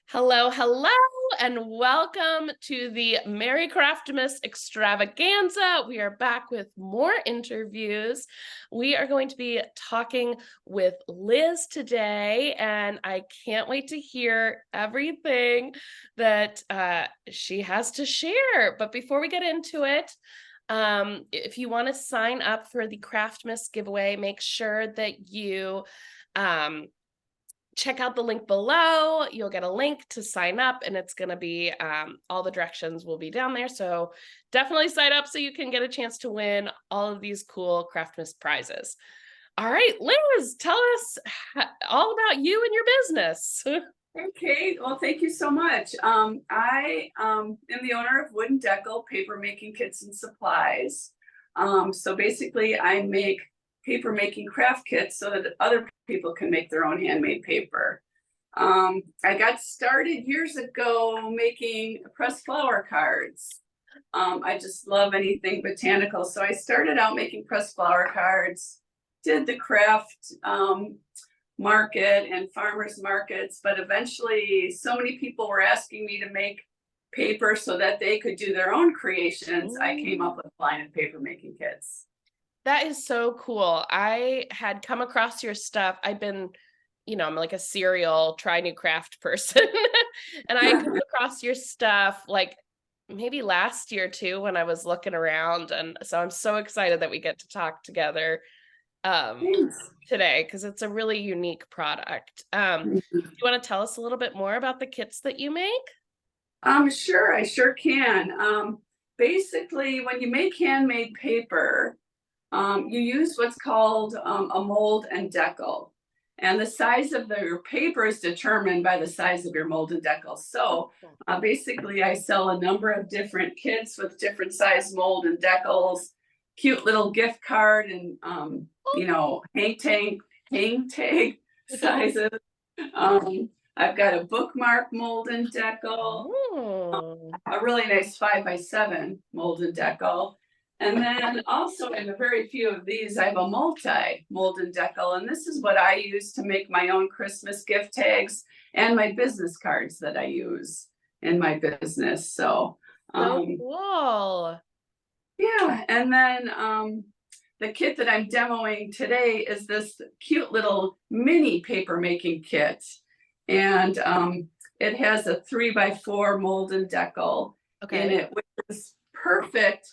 Hello, hello, and welcome to the Merry Craftmas extravaganza. We are back with more interviews. We are going to be talking with Liz today, and I can't wait to hear everything that she has to share. But before we get into it, if you want to sign up for the Craftmas giveaway, make sure that you check out the link below. You'll get a link to sign up, and it's going to be all the directions will be down there. So definitely sign up so you can get a chance to win all of these cool Craftmas prizes. All right, Liz, tell us all about you and your business. Okay, well, thank you so much. I am the owner of Wood and Deckle paper making kits and supplies. So basically, I make paper making craft kits so that other people can make their own handmade paper. I got started years ago making pressed flower cards. I just love anything botanical. So I started out making pressed flower cards, did the craft market and farmers markets, but eventually so many people were asking me to make paper so that they could do their own creations. I came up with a line of paper making kits. That is so cool. I had come across your stuff. I've been, I'm like a serial try new craft person. And I come across your stuff like maybe last year too when I was looking around. And so I'm so excited that we get to talk together today because it's a really unique product. You want to tell us a little bit more about the kits that you make? Sure, I sure can. Basically, when you make handmade paper, you use what's called a mold and deckle. And the size of your paper is determined by the size of your mold and deckle. So basically, I sell a number of different kits with different size mold and decals, cute little gift card and, hang tag sizes. I've got a bookmark mold and deckle, a really nice 5x7 mold and deckle. And then also in a very few of these, I have a multi mold and deckle. And this is what I use to make my own Christmas gift tags and my business cards that I use in my business. So cool. Yeah. And then the kit that I'm demoing today is this cute little mini paper making kit. And it has a 3x4 mold and deckle in it, which is perfect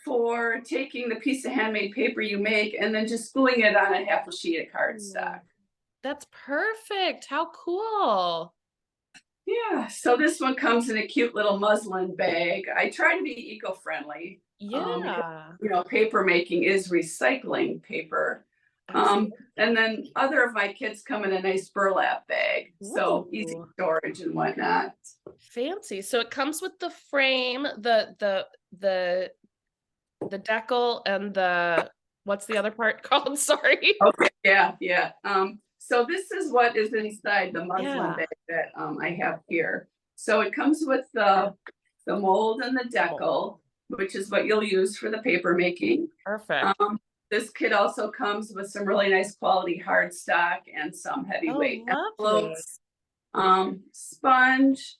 for taking the piece of handmade paper you make and then just gluing it on a half a sheet of cardstock. That's perfect. How cool. Yeah, so this one comes in a cute little muslin bag. I try to be eco-friendly. Yeah. Paper making is recycling paper. And then other of my kits come in a nice burlap bag. So easy storage and whatnot. Fancy. So it comes with the frame, the deckle, and what's the other part called? Sorry. Okay, yeah. So this is what is inside the muslin bag that I have here. So it comes with the mold and the deckle, which is what you'll use for the paper making. Perfect. This kit also comes with some really nice quality hardstock and some heavyweight envelopes, sponge.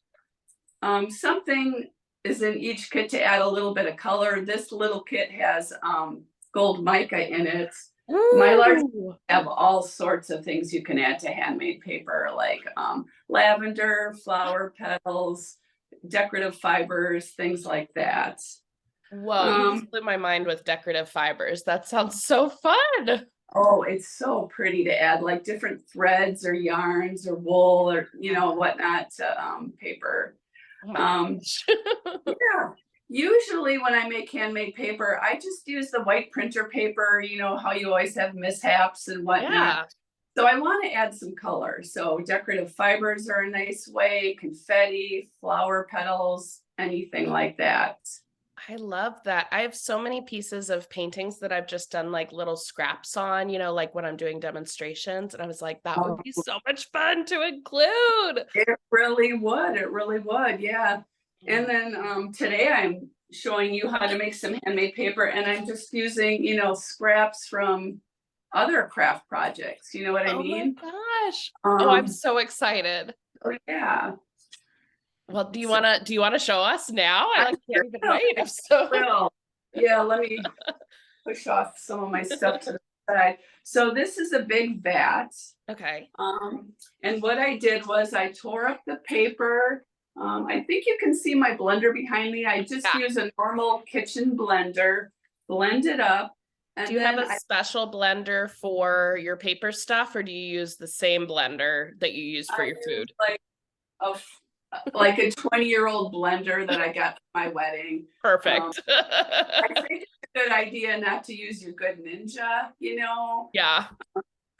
Something is in each kit to add a little bit of color. This little kit has gold mica in it. My large have all sorts of things you can add to handmade paper, like lavender, flower petals, decorative fibers, things like that. Whoa, you just blew my mind with decorative fibers. That sounds so fun. Oh, it's so pretty to add like different threads or yarns or wool or whatnot to paper. Yeah. Usually when I make handmade paper, I just use the white printer paper, how you always have mishaps and whatnot. Yeah. So I want to add some color. So decorative fibers are a nice way, confetti, flower petals, anything like that. I love that. I have so many pieces of paintings that I've just done like little scraps on, like when I'm doing demonstrations. And I was like, that would be so much fun to include. It really would. It really would. Yeah. And then today I'm showing you how to make some handmade paper, and I'm just using, scraps from other craft projects. You know what I mean? Oh my gosh. I'm so excited. Oh, yeah. Well, do you wanna show us now? I I like sure can't even will. wait. So Well, yeah, let me push off some of my stuff to the side. So this is a big vat. okay. And what I did was I tore up the paper. I think you can see my blender behind me. I just Yeah. use a normal kitchen blender, blend it up, Do and you have then a special blender for your paper stuff, or do you use the same blender that you use for I your use food? a like a 20-year-old blender that I got for my wedding. Perfect. I think it's a good idea not to use your good Ninja, Yeah.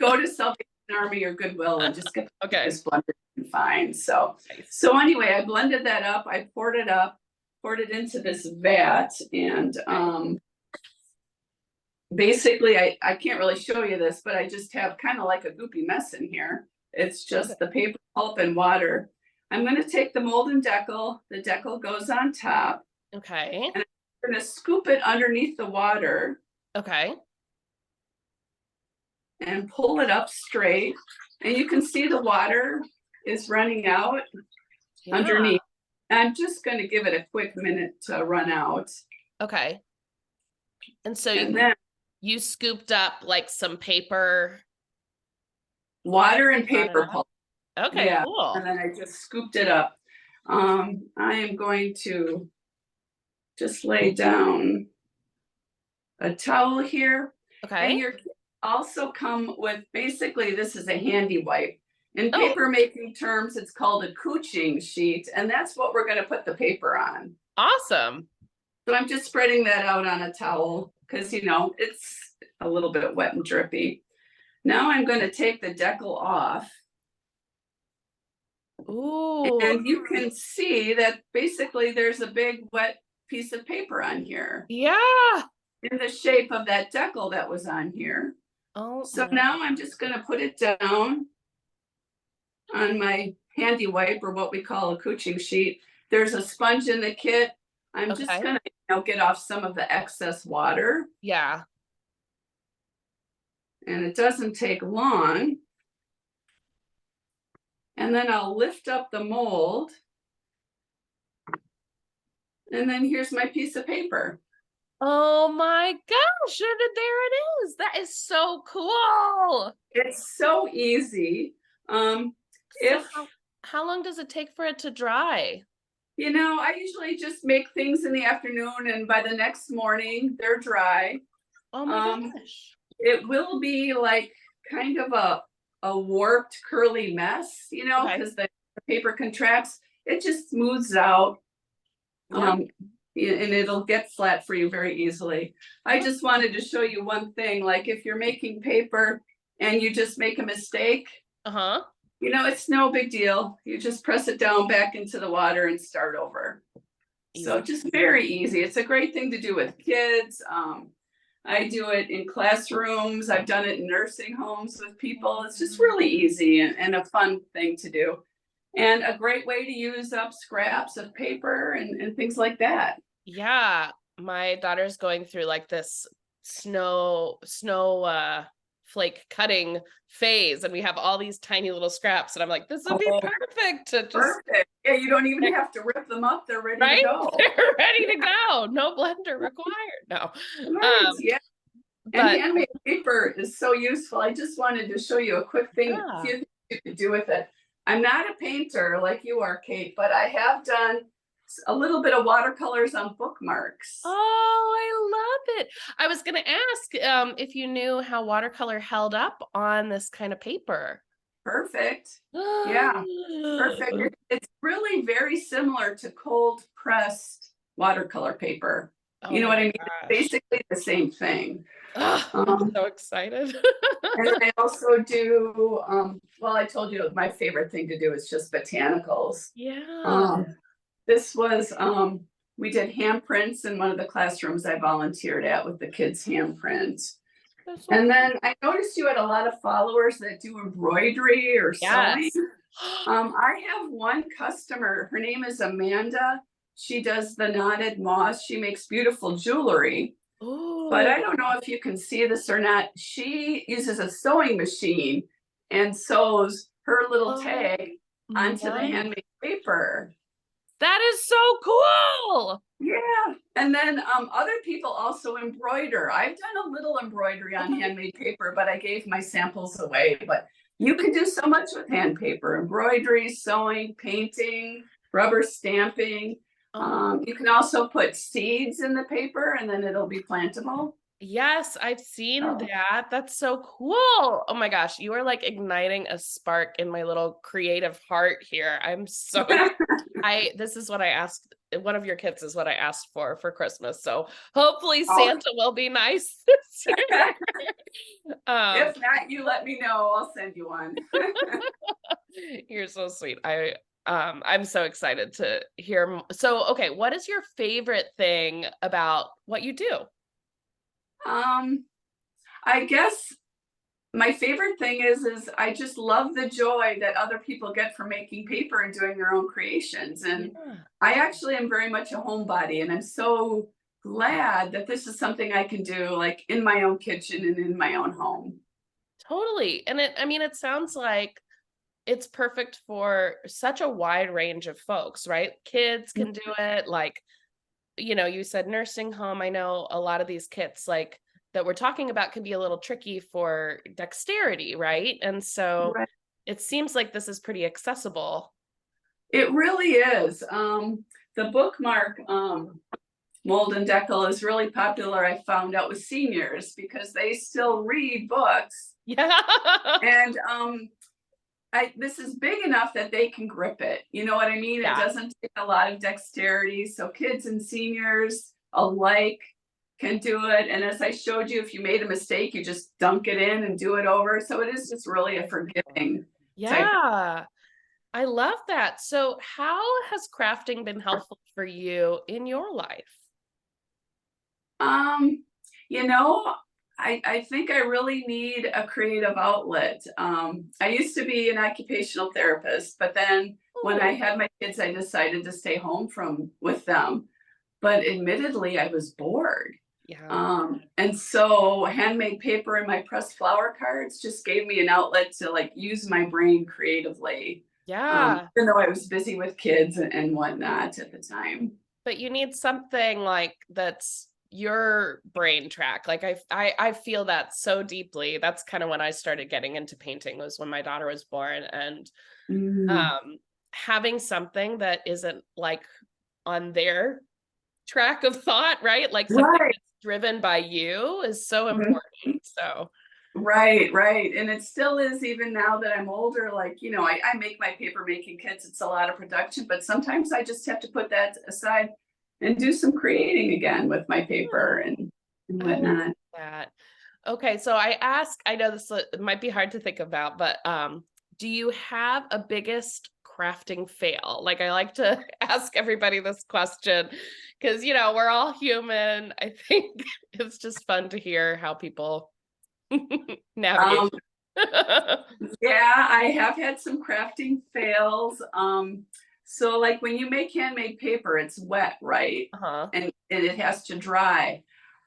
go to Salvation Army or Goodwill and just get Okay. this blender you can find. So Nice. anyway, I blended that up, I poured it up, poured it into this vat, and basically I can't really show you this, but I just have kind of like a goopy mess in here. It's just the paper pulp and water. I'm going to take the mold and deckle. The deckle goes on top. Okay. And I'm going to scoop it underneath the water Okay. and pull it up straight. And you can see the water is running out underneath. I'm just going to give it a quick minute to run out. Okay. And so And then you scooped up like some paper. water and paper pulp. Okay, Yeah. cool. And then I just scooped it up. I am going to just lay down a towel here. Okay. And your kits also come with, basically, this is a handy wipe. In Oh. paper making terms, it's called a couching sheet, and that's what we're going to put the paper on. Awesome. So I'm just spreading that out on a towel because, it's a little bit wet and drippy. Now I'm going to take the deckle off. Ooh. And you can see that basically there's a big wet piece of paper on here. Yeah. In the shape of that deckle that was on here. Oh. So now I'm just going to put it down on my handy wipe, or what we call a couching sheet. There's a sponge in the kit. I'm just going to get off some of the excess water. Yeah. And it doesn't take long. And then I'll lift up the mold. And then here's my piece of paper. Oh my gosh, there it is. That is so cool. It's so easy. How long does it take for it to dry? I usually just make things in the afternoon, and by the next morning they're dry. Oh my gosh. It will be like kind of a warped, curly mess, because the paper contracts. It just smooths out. Yeah. And it'll get flat for you very easily. I just wanted to show you one thing, like if you're making paper and you just make a mistake, it's no big deal. You just press it down back into the water and start over. Easy. So just very easy. It's a great thing to do with kids. I do it in classrooms. I've done it in nursing homes with people. It's just really easy and a fun thing to do. And a great way to use up scraps of paper and things like that. Yeah, my daughter's going through like this snow flake cutting phase, and we have all these tiny little scraps, and I'm like, this would be perfect to just perfect. Yeah, you don't even have to rip them up. They're ready to go. They're ready to go. No blender required. No. Right, yeah. And handmade paper is so useful. I just wanted to show you a quick thing, a few things you could do with it. I'm not a painter like you are, Kate, but I have done a little bit of watercolors on bookmarks. Oh, I love it. I was going to ask if you knew how watercolor held up on this kind of paper. Perfect. Yeah, perfect. It's really very similar to cold pressed watercolor paper. You know what I mean? It's basically the same thing. I'm so excited. And I also do, well, I told you my favorite thing to do is just botanicals. Yeah. This was, we did handprints in one of the classrooms I volunteered at with the kids' handprints. And then I noticed you had a lot of followers that do embroidery or sewing. I have one customer, her name is Amanda. She does the knotted moss. She makes beautiful jewelry. Ooh. But I don't know if you can see this or not. She uses a sewing machine and sews her little tag onto the handmade paper. That is so cool. Yeah. And then other people also embroider. I've done a little embroidery on Okay. handmade paper, but I gave my samples away. But you can do so much with hand paper: embroidery, sewing, painting, rubber stamping. Oh, You can also put seeds in the paper and then it'll be plantable. yes, I've seen So. that. That's so cool. Oh my gosh, you are like igniting a spark in my little creative heart here. I'm so this is what I asked. One of your kits is what I asked for Christmas. So hopefully Oh, Santa will be nice this year. if not, you let me know. I'll send you one. You're so sweet. I'm so excited to hear. So okay, what is your favorite thing about what you do? um, I guess my favorite thing is I just love the joy that other people get from making paper and doing their own creations. And Yeah. I actually am very much a homebody, and I'm so glad that this is something I can do like in my own kitchen and in my own home. Totally. And I mean, it sounds like it's perfect for such a wide range of folks, right? Kids can do it. Like, you said nursing home. I know a lot of these kits, like that we're talking about, can be a little tricky for dexterity, right? And so Right. it seems like this is pretty accessible. It really is. The bookmark mold and deckle is really popular. I found out with seniors because they still read books, Yeah. and this is big enough that they can grip it. You know what I mean? It Yeah. doesn't take a lot of dexterity. So kids and seniors alike can do it. And as I showed you, if you made a mistake, you just dunk it in and do it over. So it is just really a forgiving type. Yeah. I love that. So, how has crafting been helpful for you in your life? Um, you know, I think I really need a creative outlet. I used to be an occupational therapist, but then when I Oh, had my kids, I decided to stay home from with them. But admittedly, I was bored. yeah. And so handmade paper and my pressed flower cards just gave me an outlet to like use my brain creatively. Yeah. Even though I was busy with kids and whatnot at the time. But you need something like that's your brain track. Like I feel that so deeply. That's kind of when I started getting into painting, was when my daughter was born, and Mm, um having something that isn't like on their track of thought, right? Like something right. that's driven by you is so important. So, Right, right. And it still is, even now that I'm older, like, I make my paper making kits. It's a lot of production, but sometimes I just have to put that aside and do some creating again with my paper yeah, and I love whatnot. that. Okay, so I know this might be hard to think about, but do you have a biggest crafting fail? Like, I like to ask everybody this question because we're all human. I think it's just fun to hear how people navigate. Um, yeah, I have had some crafting fails. So like when you make handmade paper, it's wet, right? Uh-huh. And it has to dry.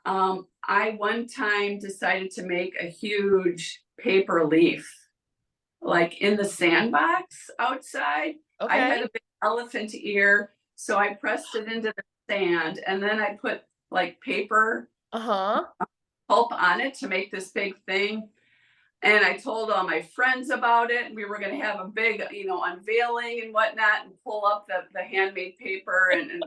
I one time decided to make a huge paper leaf, like in the sandbox outside. I had Okay. a big elephant ear, so I pressed it into the sand and then I put like paper Uh-huh. pulp on it to make this big thing. And I told all my friends about it. We were going to have a big, unveiling and whatnot, and pull up the handmade paper, and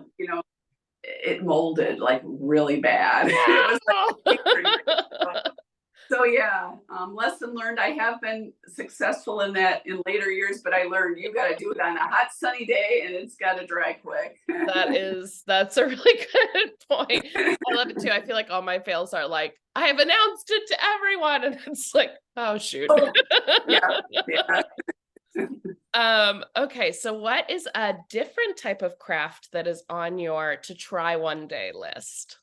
it molded like really bad. It was like angry. No. So yeah, lesson learned. I have been successful in that in later years, but I learned you got to do it on a hot sunny day, and it's got to dry quick. That's a really good point. I love it too. I feel like all my fails are like, I have announced it to everyone, and it's like, oh shoot. Oh yeah, yeah. Okay, so what is a different type of craft that is on your to try one day list?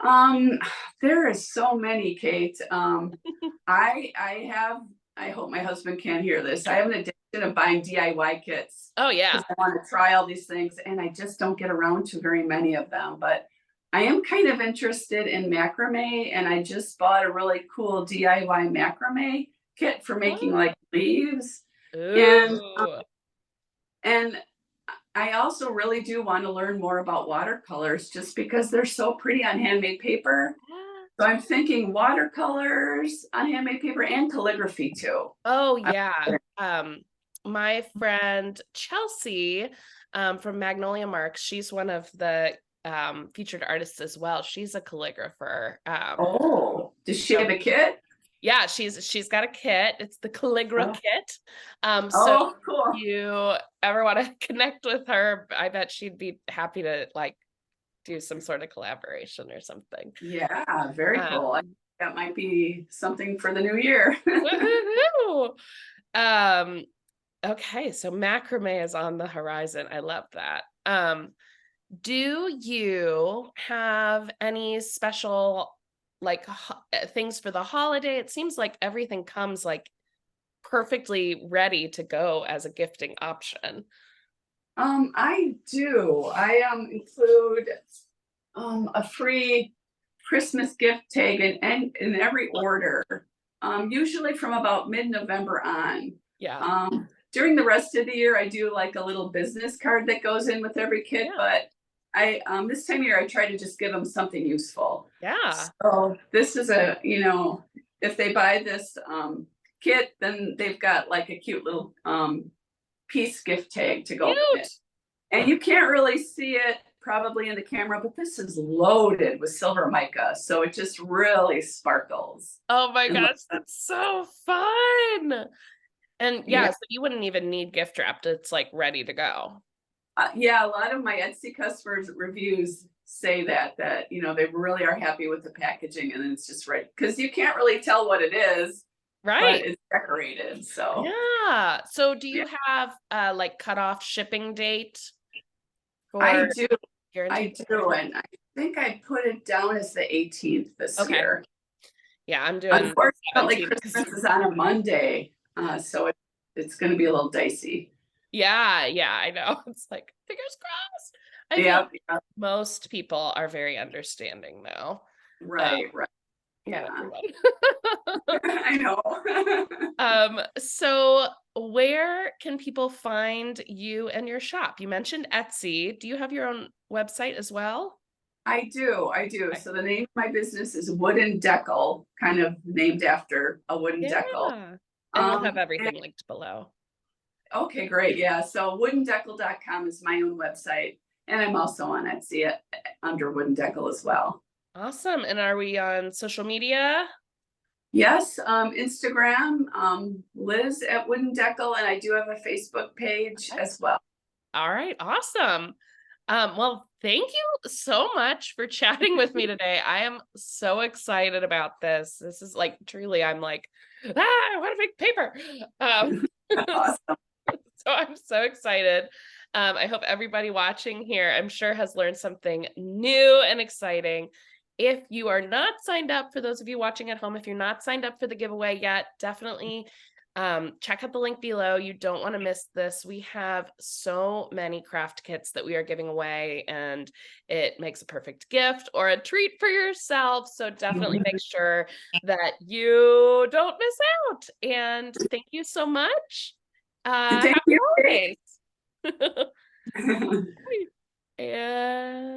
Um, there is so many, Kate. I have. I hope my husband can't hear this. I have an addiction of buying DIY kits Oh yeah. because I want to try all these things, and I just don't get around to very many of them. But I am kind of interested in macrame, and I just bought a really cool DIY macrame kit for making Oh. like leaves, and Ooh. and I also really do want to learn more about watercolors just because they're so pretty on handmade paper. So I'm thinking watercolors on handmade paper and calligraphy too. Oh I- yeah. My friend Chelsea from Magnolia Marks, she's one of the featured artists as well. She's a calligrapher. Oh, does she So have a kit? yeah, she's got a kit. It's the Calligra Oh, kit. So oh, cool. you ever want to connect with her, I bet she'd be happy to like do some sort of collaboration or something. Yeah, very cool. Um, That might be something for the new year. woohoo! Um, okay, so macrame is on the horizon. I love that. Do you have any special like things for the holiday? It seems like everything comes like perfectly ready to go as a gifting option. I do. I include a free Christmas gift tag in every order. Usually from about mid-November on. Yeah. During the rest of the year, I do like a little business card that goes in with every kit, Yeah. but I this time of year I try to just give them something useful. Yeah. So this is a, if they buy this kit, then they've got like a cute little piece gift tag to go with it. Cute. And you can't really see it probably in the camera, but this is loaded with silver mica. So it just really sparkles. Oh my And gosh, that's so fun. And yeah, yeah, so you wouldn't even need gift wrapped. It's like ready to go. yeah, a lot of my Etsy customers reviews say that they really are happy with the packaging and it's just right because you can't really tell what it is, but Right. it's decorated. So Yeah. So do you yeah, have like cutoff shipping date I for do, I guaranteed do, delivery? and I think I put it down as the 18th this Okay. year. Yeah, I'm doing Unfortunately, 17 because Christmas is on a Monday, so it's going to be a little dicey. yeah, I know. It's like fingers crossed. I feel Yeah, like yeah, most people are very understanding now. Uh, right, not yeah. everyone. I know. So where can people find you and your shop? You mentioned Etsy. Do you have your own website as well? I do, I do. Okay. So the name of my business is Wooden Deckle, kind of named after a wooden deckle. Yeah. And we'll have And everything linked below. okay, great. Yeah. So woodendeckle.com is my own website. And I'm also on Etsy under Wooden Deckle as well. Awesome. And are we on social media? Yes, Instagram, Liz at Wooden Deckle, and I do have a Facebook page Okay. as well. All right. Awesome. Well, thank you so much for chatting with me today. I am so excited about this. This is like truly, I'm like, I want to make paper. Awesome. So I'm so excited. I hope everybody watching here, I'm sure, has learned something new and exciting. If you are not signed up, for those of you watching at home, if you're not signed up for the giveaway yet, definitely check out the link below. You don't want to miss this. We have so many craft kits that we are giving away, and it makes a perfect gift or a treat for yourself. So definitely make sure that you don't miss out. And thank you so much. Thank Happy you. holidays. And